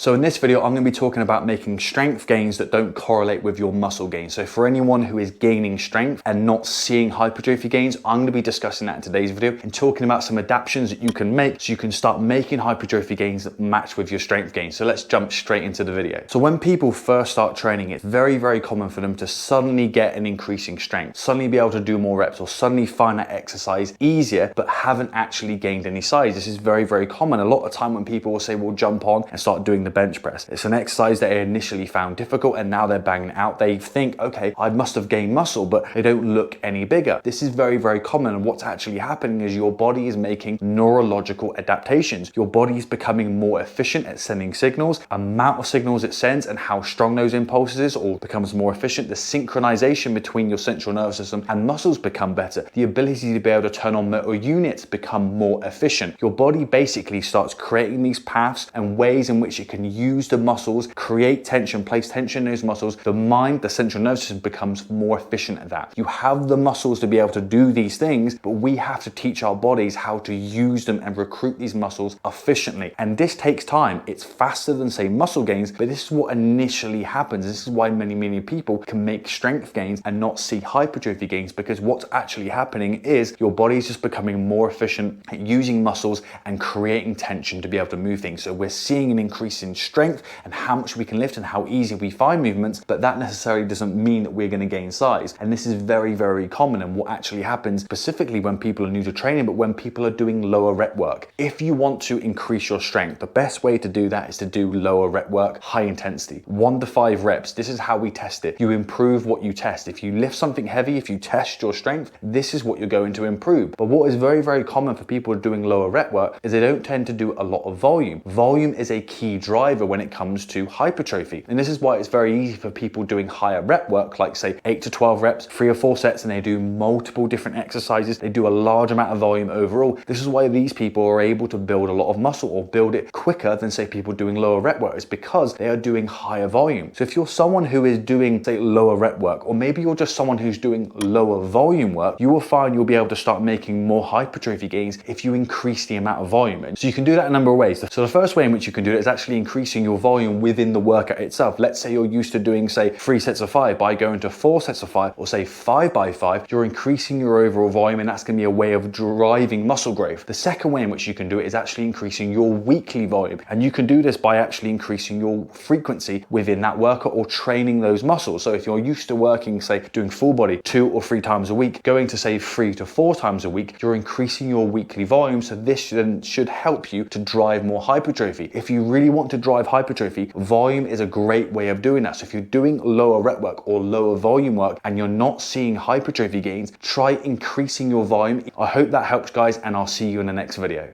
So in this video, I'm going to be talking about making strength gains that don't correlate with your muscle gains. So for anyone who is gaining strength and not seeing hypertrophy gains, I'm going to be discussing that in today's video and talking about some adaptations that you can make so you can start making hypertrophy gains that match with your strength gains. So let's jump straight into the video. So when people first start training, it's very, very common for them to suddenly get an increasing strength, suddenly be able to do more reps, or suddenly find that exercise easier, but haven't actually gained any size. This is very, very common. A lot of time when people will say, well, jump on and start doing the bench press. It's an exercise that they initially found difficult and now they're banging it out. They think, okay, I must have gained muscle, but they don't look any bigger. This is very, very common. And what's actually happening is your body is making neurological adaptations. Your body is becoming more efficient at sending signals, amount of signals it sends and how strong those impulses is all becomes more efficient. The synchronization between your central nervous system and muscles become better. The ability to be able to turn on motor units become more efficient. Your body basically starts creating these paths and ways in which it can use the muscles, create tension, place tension in those muscles. The mind, the central nervous system becomes more efficient at that. You have the muscles to be able to do these things, but we have to teach our bodies how to use them and recruit these muscles efficiently. And this takes time. It's faster than, say, muscle gains, but this is what initially happens. This is why many people can make strength gains and not see hypertrophy gains, because what's actually happening is your body is just becoming more efficient at using muscles and creating tension to be able to move things. So we're seeing an increase in strength and how much we can lift and how easy we find movements, but that necessarily doesn't mean that we're going to gain size. And this is very, very common. And what actually happens specifically when people are new to training, but when people are doing lower rep work. If you want to increase your strength, the best way to do that is to do lower rep work, high intensity, 1 to 5 reps. This is how we test it. You improve what you test. If you lift something heavy, if you test your strength, this is what you're going to improve. But what is very, very common for people doing lower rep work is they don't tend to do a lot of volume. Volume is a key driver when it comes to hypertrophy. And this is why it's very easy for people doing higher rep work, like say 8 to 12 reps, 3 or 4 sets, and they do multiple different exercises. They do a large amount of volume overall. This is why these people are able to build a lot of muscle or build it quicker than say people doing lower rep work. It's because they are doing higher volume. So if you're someone who is doing say lower rep work, or maybe you're just someone who's doing lower volume work, you will find you'll be able to start making more hypertrophy gains if you increase the amount of volume. And so you can do that a number of ways. So the first way in which you can do it is actually increasing your volume within the workout itself. Let's say you're used to doing say 3 sets of 5. By going to 4 sets of 5 or say 5 by 5, you're increasing your overall volume, and that's going to be a way of driving muscle growth. The second way in which you can do it is actually increasing your weekly volume, and you can do this by actually increasing your frequency within that workout or training those muscles. So if you're used to working say doing full body 2 or 3 times a week, going to say 3 to 4 times a week, you're increasing your weekly volume. So this then should help you to drive more hypertrophy. If you really want to drive hypertrophy, volume is a great way of doing that. So if you're doing lower rep work or lower volume work and you're not seeing hypertrophy gains, try increasing your volume. I hope that helps, guys, and I'll see you in the next video.